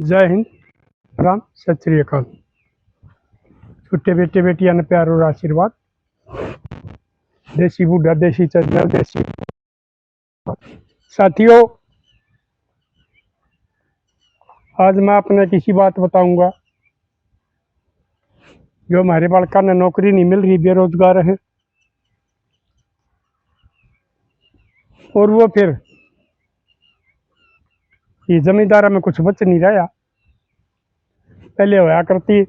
जय हिंद, राम, सत श्री अकाल। छोटे बेटे बेटियां ने प्यार और आशीर्वाद। देसी बूढ़ा देसी चंचल देसी साथियों, आज मैं अपने किसी बात बताऊंगा। जो हमारे बालका ने नौकरी नहीं मिल रही, बेरोजगार है, और वो फिर ये जमींदारा में कुछ बच नहीं रहा। पहले होया करती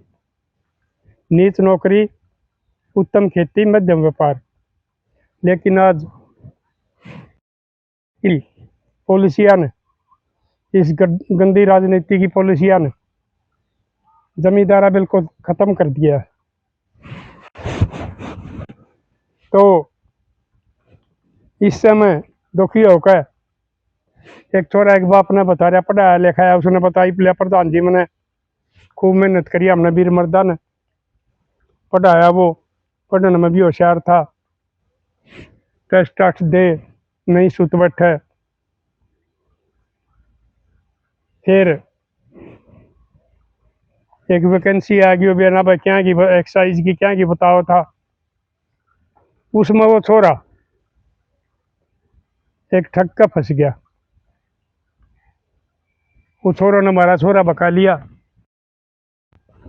नीच नौकरी, उत्तम खेती, मध्यम व्यापार, लेकिन आज पॉलिसियां ने, इस गंदी राजनीति की पॉलिसियां ने जमींदारा बिल्कुल खत्म कर दिया है। तो इस समय दुखी होकर एक छोरा एक बाप ने बता रहा, पढ़ाया लिखाया, उसने बताई पिला प्रधान जी मैंने खूब मेहनत करी, हमने वीर मर्दा ने पढ़ाया, वो पढ़ने में भी होशियार था, टेस्ट टास्ट दे नहीं सुत बैठे। फिर एक वैकेंसी आ गई, बेना भाई क्या की एक्साइज की क्या की बताओ था, उसमें वो छोरा एक ठग का फंस गया। वो छोरों ने हमारा छोरा बका लिया,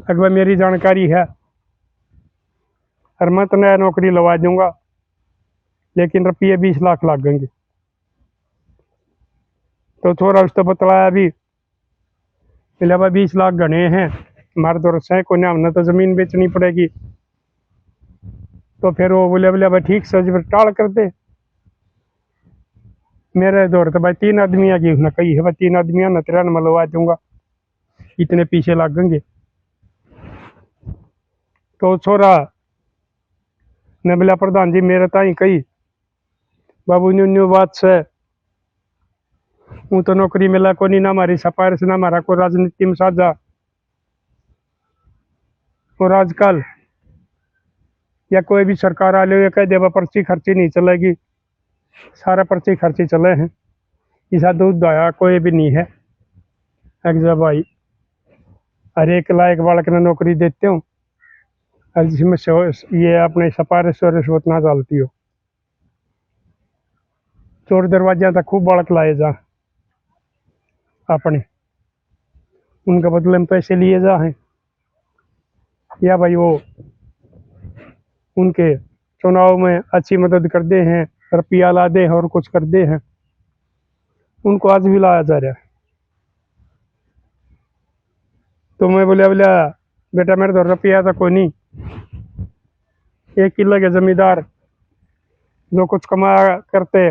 अगर मेरी जानकारी है और मैं तो नया नौकरी लगा दूंगा, लेकिन रुपये 20 लाख लगेंगे। तो छोरा उसको बतलाया भी, मिला भाई 20 लाख घने हैं, हमारे तो रस्सा है कोई ना, हमने तो जमीन बेचनी पड़ेगी। तो फिर वो बोले बोले भाई ठीक सज टाल कर दे। मेरे दौर तो भाई 3 आदमी की उसने कही है, भाई 3 आदमी ने तेरा मैं लगा दूंगा, इतने पीछे लगेंगे। तो छोरा ने बोला प्रधान जी मेरे ताई कही बाबू न्यू न्यू बात से हूँ तो नौकरी मिला को नहीं, ना हमारी सिफारिश ना हमारा कोई राजनीति में साझा। और आजकल या कोई भी सरकार आ ले कह दे पर्ची खर्ची नहीं चलेगी, सारा पर्ची खर्ची चले हैं, ऐसा दूध दया कोई भी नहीं है। जब भाई हर एक लायक बालक ने नौकरी देते हो और जिसमें ये अपने सिफारिश और रिश्वत ना डालती हो, चोर दरवाजा तक खूब बालक लाए जा अपने, उनके बदले में पैसे लिए जा हैं, या भाई वो उनके चुनाव में अच्छी मदद कर दे हैं, रुपया ला दे हैं और कुछ कर दे हैं, उनको आज भी लाया जा रहा है। तो मैं बोलिया बोलिया बेटा मेरे तो रुपया था कोई नहीं, 1 किलो के जमींदार जो कुछ कमा करते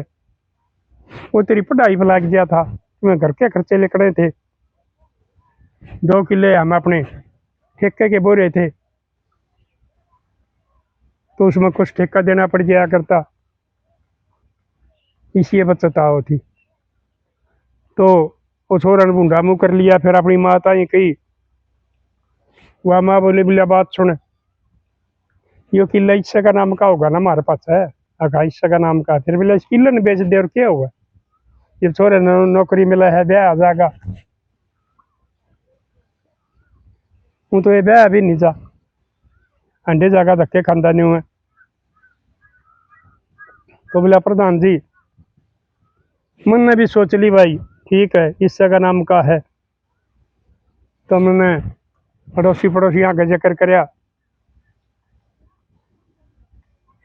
वो तेरी पढ़ाई में लग गया था, तुम्हें घर के खर्चे निकले थे, 2 किले हम अपने ठेके के बोरे थे, तो उसमें कुछ ठेका देना पड़ जाया करता, इसी बचत आओ थी। तो वो छोरा ने भूंडा मुँह कर लिया। फिर अपनी माता ही कही, वह माँ बोली बोलिया बात सुन, यो किला हिस्से का नाम का होगा ना हमारे पास है, अगा हिस्से का नाम का, फिर बोले किले ने बेच दे और क्या हुआ, ये छोरे नौकरी मिला है ब्याह आ जाएगा, हूँ तो ये ब्याह भी नहीं जा, अंडे जागा धक्के खादा नहीं हुए। तो बोला प्रधान जी मन ने भी सोच ली भाई ठीक है हिस्से का नाम का है। तो मैंने पड़ोसी आगे जिक्र कराया,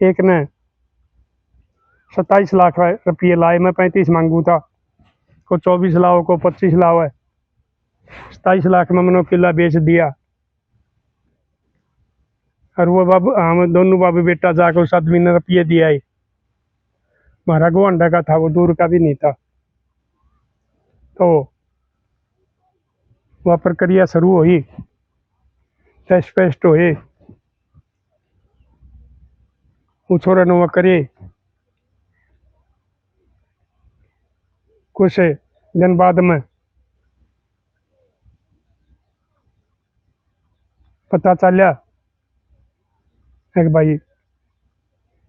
एक ने 27 लाख रुपये लाए, मैं 35 मांगू था, को 24 लाओ को 25 लाओ है, 27 लाख में मैंने किला बेच दिया। और वो बाबू हम दोनों बाबू बेटा जाकर उस आदमी ने रुपये दिया है, हमारा गुआंडा का था, वो दूर का भी नहीं था। तो वह प्रक्रिया शुरू हुई, टेस्ट पेस्ट हुए, वो छोरा ने वह करे। कुछ दिन बाद में पता चला एक भाई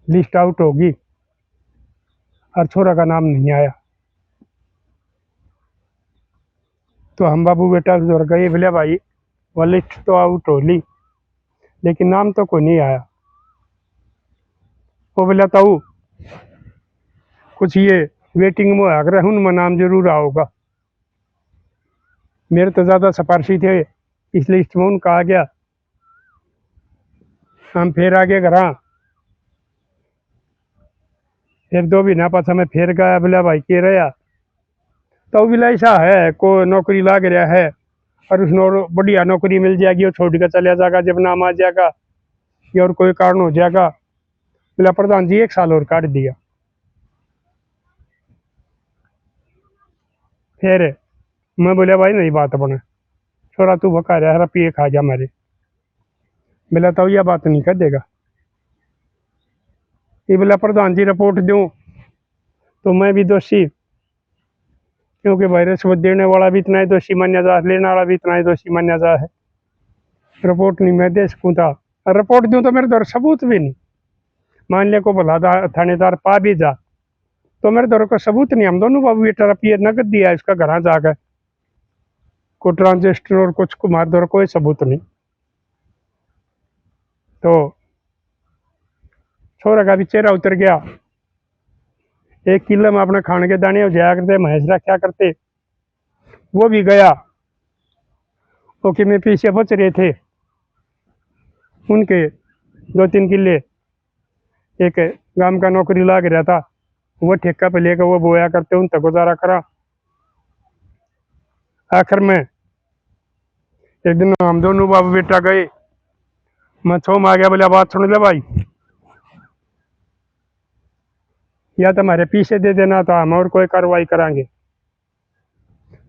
लिस्ट आउट होगी और छोरा का नाम नहीं आया। तो हम बाबू बेटा उधर गए, बोले भाई वो लिस्ट तो आउट हो ली, लेकिन नाम तो कोई नहीं आया। वो बोला ताऊ कुछ ये वेटिंग में आ रहा, उनमें नाम जरूर आओगा। मेरे तो ज़्यादा सिफारशी थे, इस लिस्ट में उनका आ गया। हम फिर आगे करा, फिर 2 महीना पाछा मैं फिर गया, बोला भाई के रहा तो बोला ऐसा है को नौकरी लाग रहा है और उसने बढ़िया नौकरी मिल जाएगी, वो छोड़ कर चला जाएगा जब नाम आ जाएगा या और कोई कारण हो जाएगा। बोला प्रधान जी 1 साल और काट दिया। फिर मैं बोला भाई नहीं बात बने, छोरा तू भका रहा है, रुपये खा जा मेरे। बोला तो यह बात नहीं कर देगा। ये बोला प्रधान जी रिपोर्ट दूं तो मैं भी दोषी, क्योंकि भाई रिश्वत देने वाला भी इतना ही दोषी मान्या जा, लेने वाला भी इतना ही दोषी मान्या जा है। रिपोर्ट नहीं मैं दे सकूँ था, रिपोर्ट दूं तो मेरे दौर सबूत भी नहीं। मान लिया को भला थानेदार पा भी जा तो मेरे दौर का सबूत नहीं। हम दोनों बाबू बेटा रुपये नगद दिया इसका घर जाकर, को ट्रांजिस्टर और कुछ कुमार दौर कोई सबूत नहीं। तो छोरा का भी चेहरा उतर गया। 1 किलो में अपने खाने के दाने हो जाया करते, भैंस रखा करते, वो भी गया। ओके में पीछे बच रहे थे उनके 2-3 किले, एक गांव का नौकरी लाग रहा था, वो ठेका पे लेकर वो बोया करते, उन तक गुजारा करा। आखिर में एक दिन हम दोनों बाप बेटा गए, मैं छोम आ गया, बोला बात सुन ले भाई, या तो हमारे पीछे दे देना तो हम और कोई कार्रवाई करांगे।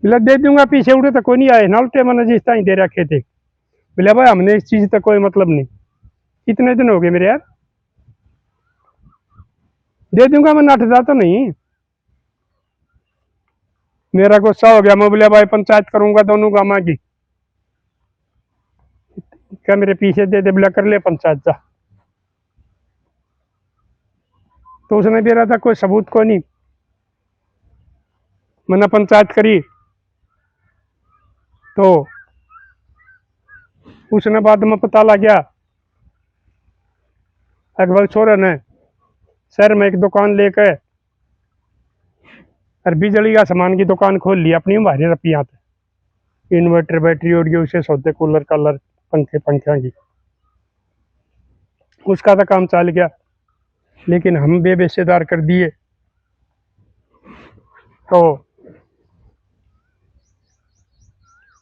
बोला दे दूंगा, पीछे उड़े तो कोई नहीं आए ना, उल्टे मैंने जिस तरह दे रखे थे। बोला भाई हमने इस चीज तक कोई मतलब नहीं, इतने दिन हो गए मेरे यार, दे दूंगा मैं, नट जाता नहीं। मेरा गुस्सा हो गया, मैं बोला भाई पंचायत करूंगा दोनों गांव की। क्या मेरे पीछे दे दे, बोला कर ले पंचायत जा। तो उसने दे रहा था कोई सबूत को नहीं, मैंने पंचायत करी तो उसने बाद में पता लग गया अकबर छोरे ने शहर में एक दुकान लेकर और बिजली का सामान की दुकान खोल ली अपनी, भारी रुपया थे, इन्वर्टर बैटरी और उसे सौदे कूलर कलर पंखे पंखिया की, उसका तो काम चल गया। लेकिन हम बेबेसेदार कर दिए। तो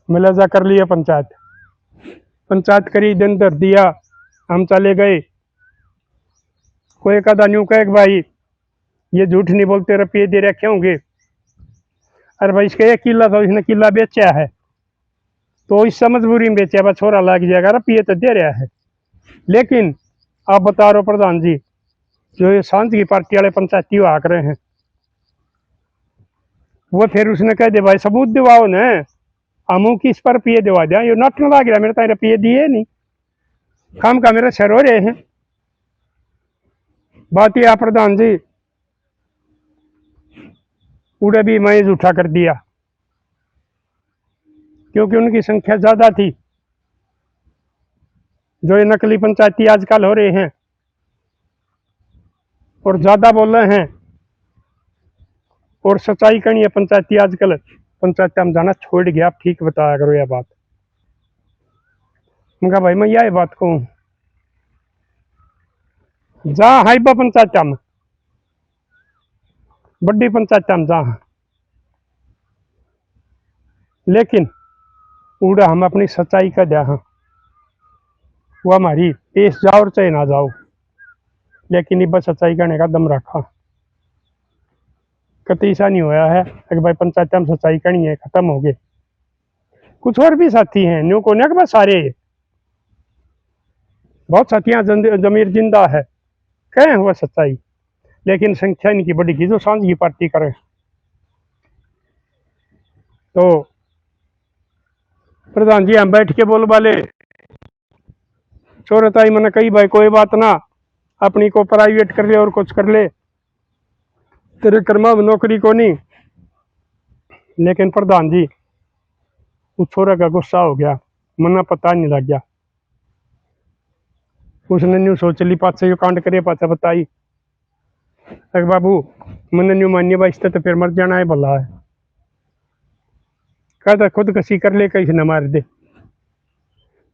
मिलाजा कर लिया पंचायत, पंचायत करी, दिन धर दिया, हम चले गए। कोई एक आधा न्यू कहे भाई ये झूठ नहीं बोलते, रुपये दे रखे होंगे। अरे भाई इसका 1 किला था, इसने किला बेचा है तो इस मजबूरी में बेचा, बस छोरा लग जाएगा, रुपये तो दे रहा है। लेकिन आप बता रहे हो प्रधान जी, जो ये सांझ की पार्टी वाले पंचायती आक रहे हैं, वो फिर उसने कह दे भाई सबूत दिवाओ न, हमू किस पर रुपये दिवा दिया, ये नट लग गया मेरे तो रुपये दिए नहीं, काम का मेरा सर हो रहे हैं। बात यह प्रधान जी उड़े भी मैं झूठा कर दिया, क्योंकि उनकी संख्या ज्यादा थी। जो ये नकली पंचायती आजकल हो रहे हैं और ज्यादा बोल रहे हैं, और सच्चाई करनी है पंचायती आजकल, पंचायत हम जाना छोड़ गया। आप ठीक बताया करो यह बात। मैं भाई मैं यह बात कहूँ, जा हाइबा पंचायत में, बड़ी पंचायत में जा, लेकिन उड़ा हम अपनी सच्चाई का दिया, वो हमारी पेश जाओ और चाहे ना जाओ, लेकिन ये बस सच्चाई करने का दम रखा। कतई ऐसा नहीं होया है कि भाई पंचायत में सच्चाई करनी है खत्म हो गए। कुछ और भी साथी हैं न्यू को नहीं, बस सारे बहुत साथियां जमीर जिंदा है, कहें हुआ सच्चाई, लेकिन संख्या इनकी बड़ी की जो सांझ की पार्टी करे। तो प्रधान जी हम बैठ के बोल वाले, छोरताई मैंने कही भाई कोई बात ना, अपनी को प्राइवेट कर ले और कुछ कर ले, तेरे कर्मा में नौकरी को नहीं। लेकिन प्रधान जी उस छोरा का गुस्सा हो गया, मना पता नहीं लग गया। उसने न्यू सोच ली पास यो कांड करे पाचा बताई, अरे बाबू मैंने न्यू मान्य बाइस्ते तो फिर मर जाना है भला है। कहता खुद कसी कर ले कैसे न मार दे।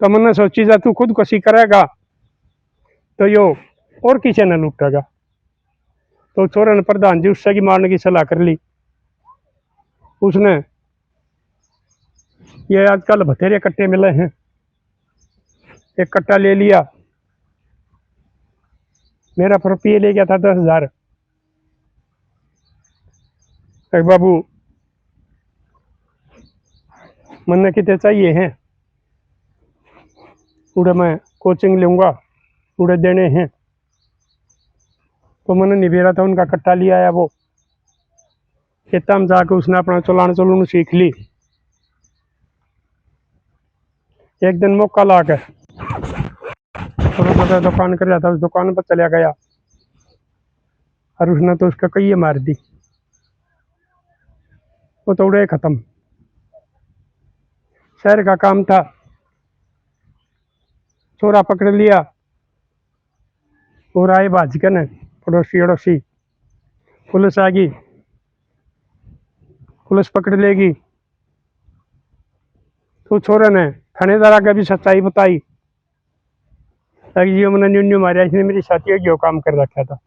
तो मैंने सोची जा तू खुद कसी करेगा तो यो और किसी न लूटेगा। तो छोरा ने प्रधान जी उससे की मारने की सलाह कर ली। उसने ये आजकल बथेरे कट्टे मिले हैं, एक कट्टा ले लिया, मेरा रुपये ले गया था 10,000। बाबू मन्ने कितने चाहिए हैं, उड़े मैं कोचिंग लूँगा, उड़े देने हैं। तो मैंने निबेरा था उनका कट्टा लिया आया, वो खेता में जाकर उसने अपना चलान चलून सीख ली। एक दिन मौका ला कर थोड़ा बहुत दुकान कर रहा था, उस दुकान पर चला गया और उसने तो उसका कई मार दी, वो तो उड़े खत्म। शहर का काम था, चोरा पकड़ लिया और आए भाज के न पड़ोसी अड़ोसी, पुलिस आ गई, पुलिस पकड़ लेगी। तो छोरे ने थानेदार आगे भी सच्चाई बताई, जी मैंने न्यू न्यू मारा, इसने मेरी साथी क्यों काम कर रखा था।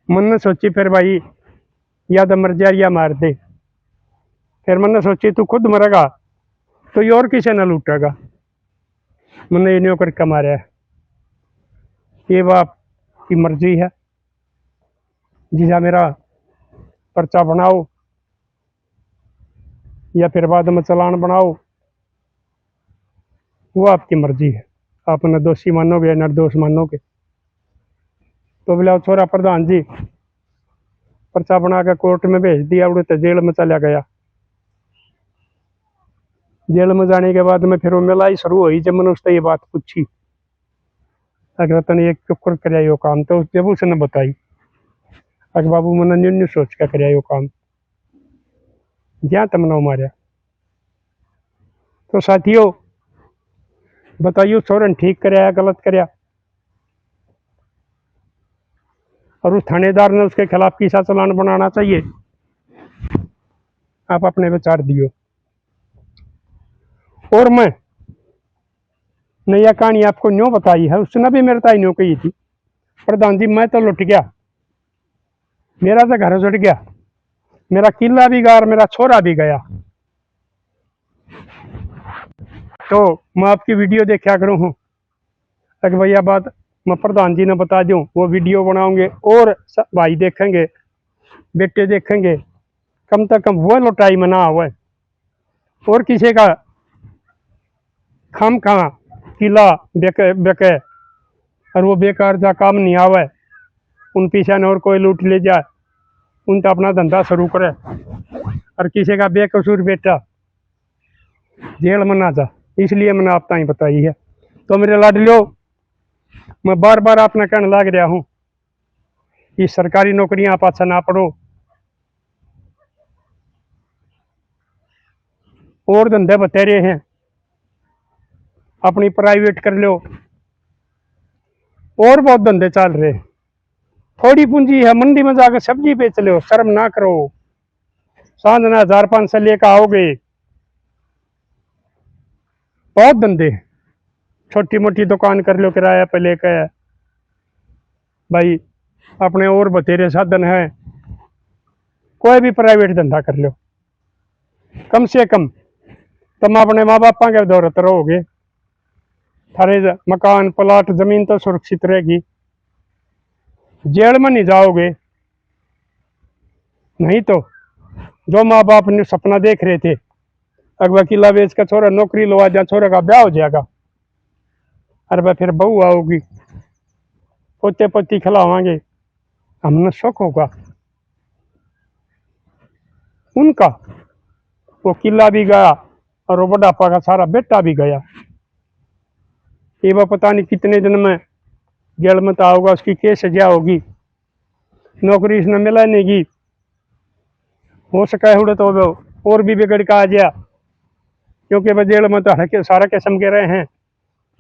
मन ने सोची फिर भाई या तो मर जा या मार दे। फिर मैंने सोची तू खुद मरेगा तो ये और किसी न लूटेगा, मैंने ये न्यू करके मारा है, ये बाप की मर्जी है। जिसा मेरा पर्चा बनाओ या फिर बाद में चलान बनाओ, वो आपकी मर्जी है, आप न दोषी मानोगे या निर्दोष मानोगे। तो बोला छोरा प्रधान जी पर्चा बना के कोर्ट में भेज दिया, उड़े तो जेल में चला गया। जेल में जाने के बाद में फिर वो मिलाई शुरू हुई, जब मैंने उससे ये बात पूछी अगर तने एक चुप कर यो काम, तो जब उसने बताई अगर बाबू मैंने न्यू न्यू सोच कर कराया यो काम, जहाँ तमना मारा। तो साथियों बताइयो छोरन ठीक कराया गलत कराया, और उस थानेदार ने उसके खिलाफ किसा चलान बनाना चाहिए, आप अपने विचार दियो। और मैं नया कहानी आपको न्यू बताई है, उसने भी मेरे ताई न्यू कही थी, प्रधान जी मैं तो लुट गया, मेरा तो घर जुट गया, मेरा किला भी गया और मेरा छोरा भी गया। तो मैं आपकी वीडियो देखा करूँ हूँ, अगर भैया बात मैं प्रधान जी ने बता दूँ, वो वीडियो बनाओगे और भाई देखेंगे, बेटे देखेंगे, कम से कम वो लुटाई में ना हुआ और किसी का खाम खा किला बेके बेके और वो बेकार जा काम नहीं आवे, उन पीछे न और कोई लूट ले जाए, उन तो अपना धंधा शुरू करे और किसी का बेकसूर बेटा जेल में ना जा। इसलिए मैंने आप ताई बताई है। तो मेरे लाडलियो मैं बार बार आपने कहने लग रहा हूँ कि सरकारी नौकरियां पाछा ना पड़ो, और धंधे बतेरे हैं, अपनी प्राइवेट कर लो, और बहुत धंधे चल रहे। थोड़ी पूंजी है, मंडी में जाकर सब्जी बेच लो, शर्म ना करो, सांझ ना 1,500 लेकर आओगे। बहुत धंधे, छोटी मोटी दुकान कर लो किराया पे लेकर भाई, अपने और बतेरे साधन है, कोई भी प्राइवेट धंधा कर लो, कम से कम तुम अपने माँ बापा के दौरत रहोगे, थारे मकान प्लाट जमीन तो सुरक्षित रहेगी, जेल में नहीं जाओगे। नहीं तो जो माँ बाप ने सपना देख रहे थे अगवा किला बेच का छोरा नौकरी लो, जा छोरे का ब्याह हो जाएगा, अरे फिर बहू आओगी, पोते पोती खिलावांगे, हमने शौक होगा उनका। वो किला भी गया और वो बुढ़ापा का सारा बेटा भी गया, ये वो पता नहीं कितने दिन में जेल में तो आओगा, उसकी क्या सजा होगी, नौकरी इसने मिला नहीं की, हो सका है तो और भी बिगड़ का आ गया, क्योंकि वह जेल में तो हर के सारा किस्म के रहे हैं।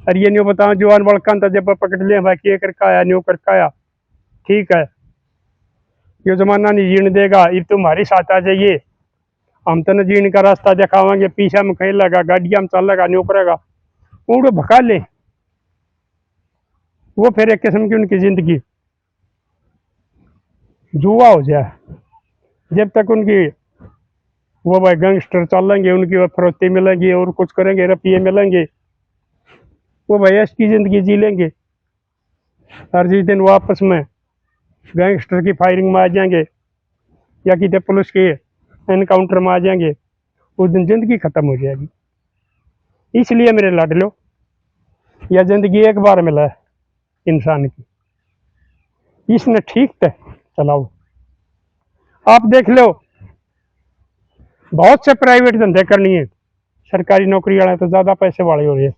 और ये न्यू बताओ जवान बड़का तो जब पकड़ लिया भाई ये करके आया न्यू करके आया, ठीक है ये जमाना नहीं जीने देगा, ये तुम्हारे साथ आ जाइए, हम तो न जीने का रास्ता दिखावांगे, पीछे में खेल लगा गाड़िया में चल लगा न्यू करेगा, उड़ो भगा ले। वो फिर एक किस्म की उनकी जिंदगी जुआ हो जाए। जब तक उनकी वो भाई गैंगस्टर चलेंगे, उनकी वो फरोती मिलेंगी और कुछ करेंगे, रुपये मिलेंगे, वो भाई ऐसी जिंदगी जी लेंगे। हर जिस दिन वो आपस में गैंगस्टर की फायरिंग में आ जाएंगे या किसी पुलिस के एनकाउंटर में आ जाएंगे, उस दिन जिंदगी खत्म हो जाएगी। इसलिए मेरे लाडलो, यह जिंदगी एक बार मिला है इंसान की, इसने ठीक से चलाओ। आप देख लो बहुत से प्राइवेट धंधे करनी है, सरकारी नौकरी वाले तो ज्यादा पैसे वाले हो रहे हैं,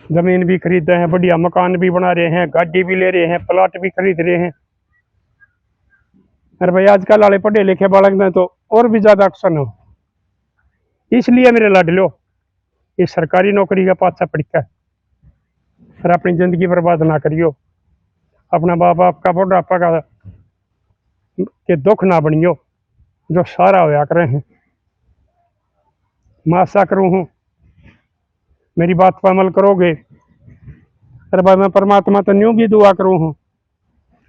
जमीन भी खरीद रहे हैं, बढ़िया मकान भी बना रहे हैं, गाड़ी भी ले रहे हैं, प्लाट भी खरीद रहे हैं। अरे भाई आजकल वाले पढ़े लिखे बालक में तो और भी ज्यादा अक्सर हो। इसलिए मेरे लाडलो, इस सरकारी नौकरी का पाछा पड़कर और अपनी जिंदगी बर्बाद ना करियो, अपना बाप बाप का बुढ़ापा का के दुख ना बनियो जो सारा होया करे हैं। मैं आशा करूँ हूँ मेरी बात पर अमल करोगे। अरे भाई मैं परमात्मा तो न्यू भी दुआ करूँ हूँ,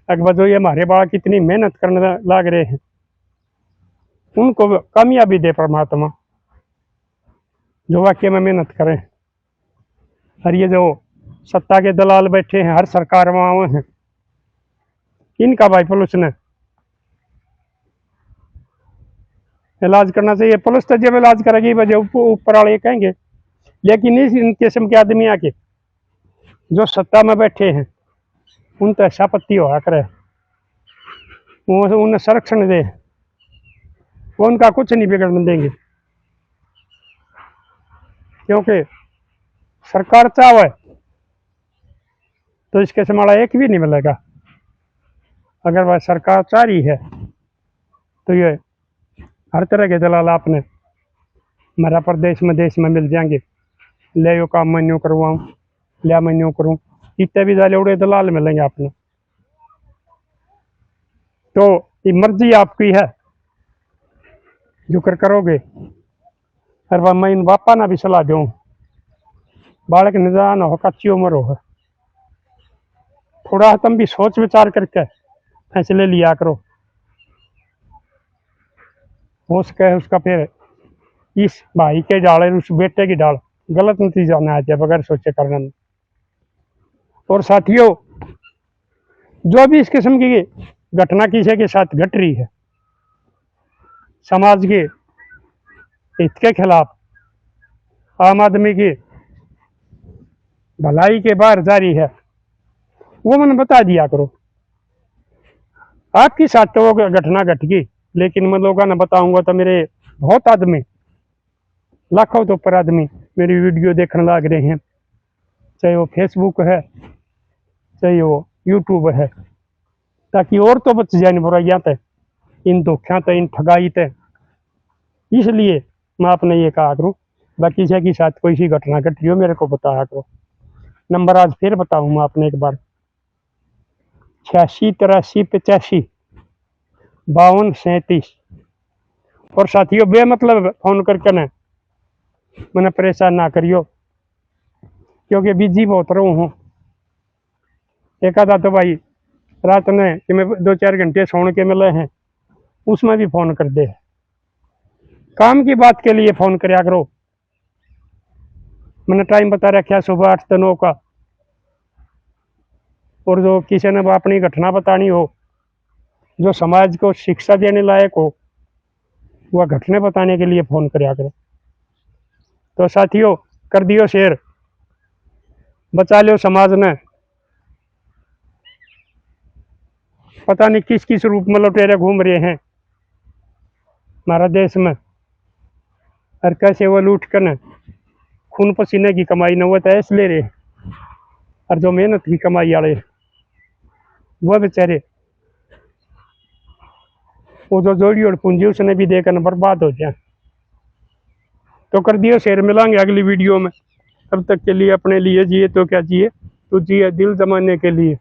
अकबर जो ये हमारे बालक कितनी मेहनत करने लग रहे हैं, उनको कामयाबी दे परमात्मा, जो वाकई में मेहनत करें। और ये जो सत्ता के दलाल बैठे हैं, हर सरकार में आए हैं, इनका भाई पुलिस ने इलाज करना चाहिए। पुलिस तो जब इलाज करेगी वजह ऊपर वाले कहेंगे, लेकिन इस इन किस्म के आदमी आके जो सत्ता में बैठे हैं उन तो ऐसा पत्ती होया करे, वो उन्हें संरक्षण दे, वो उनका कुछ नहीं बिगड़ने देंगे। क्योंकि सरकार चाहे तो इस किस्म वाला एक भी नहीं मिलेगा। अगर वह सरकार चाह रही है तो ये हर तरह के दलाल आपने मेरा प्रदेश में देश में मिल जाएंगे। ले यो काम मैं न्यू करवाऊँ, लिया मैं न्यू करूँ, इतने भी जाले उड़े दलाल मिलेंगे आपने। तो ये मर्जी आपकी है जो कर करोगे। और वह मैं इन बापा ना भी सलाह दूँ, बालक निदान हो, कच्ची उम्र हो, थोड़ा तुम भी सोच विचार करके फैसले लिया करो, हो सके उसका फिर इस भाई के डाल उस बेटे की डाल गलत नतीजा ना आ जाए बगैर सोचे करने में। और साथियों, जो भी इस किस्म की घटना किसी के साथ घट रही है, समाज के हित के खिलाफ, आम आदमी की भलाई के बाहर जारी है, वो मैंने बता दिया करो। आपके साथ तो वो घटना घट गई, लेकिन मैं लोगों ने बताऊंगा तो मेरे बहुत आदमी, लाखों तो ऊपर आदमी मेरी वीडियो देखने लग रहे हैं, चाहे वो फेसबुक है चाहे वो यूट्यूब है, ताकि और तो बच जाए बुराइयां थे, इन धोखा थे, इन ठगाई थे। इसलिए मैं आपने ये कहा करूँ, बाकी किसी के साथ कोई सी घटना घट रही हो मेरे को बताया करो। नंबर आज फिर बताऊँ मैं आपने एक बार, 86 83 85 52 37। और साथियों बेमतलब फोन करके न मैंने परेशान ना करियो, क्योंकि बिजी बहुत रहूँ हूँ। एक आधा तो भाई रात में कि मैं 2-4 घंटे सोने के मिले हैं, उसमें भी फोन कर दे, काम की बात के लिए फोन कराया करो। मैंने टाइम बता रखा सुबह 8 से 9 का। और जो किसी ने अपनी घटना बतानी हो, जो समाज को शिक्षा देने लायक हो, वह घटना बताने के लिए फोन कराया करो। तो साथियों कर दियो शेयर, बचा लो समाज ने। पता नहीं किस किस रूप में लुटेरे घूम रहे हैं हमारा देश में, और कैसे वो लूट कर न खून पसीने की कमाई न वो तैस ले रहे, और जो मेहनत की कमाई वाले वह बेचारे वो जो जोड़ी और पूंजी उसने भी देकर बर्बाद हो जाए। तो कर दियो शेयर, मिलांगे अगली वीडियो में। तब तक के लिए अपने लिए जिए तो क्या जिए, तू जिए दिल जमाने के लिए।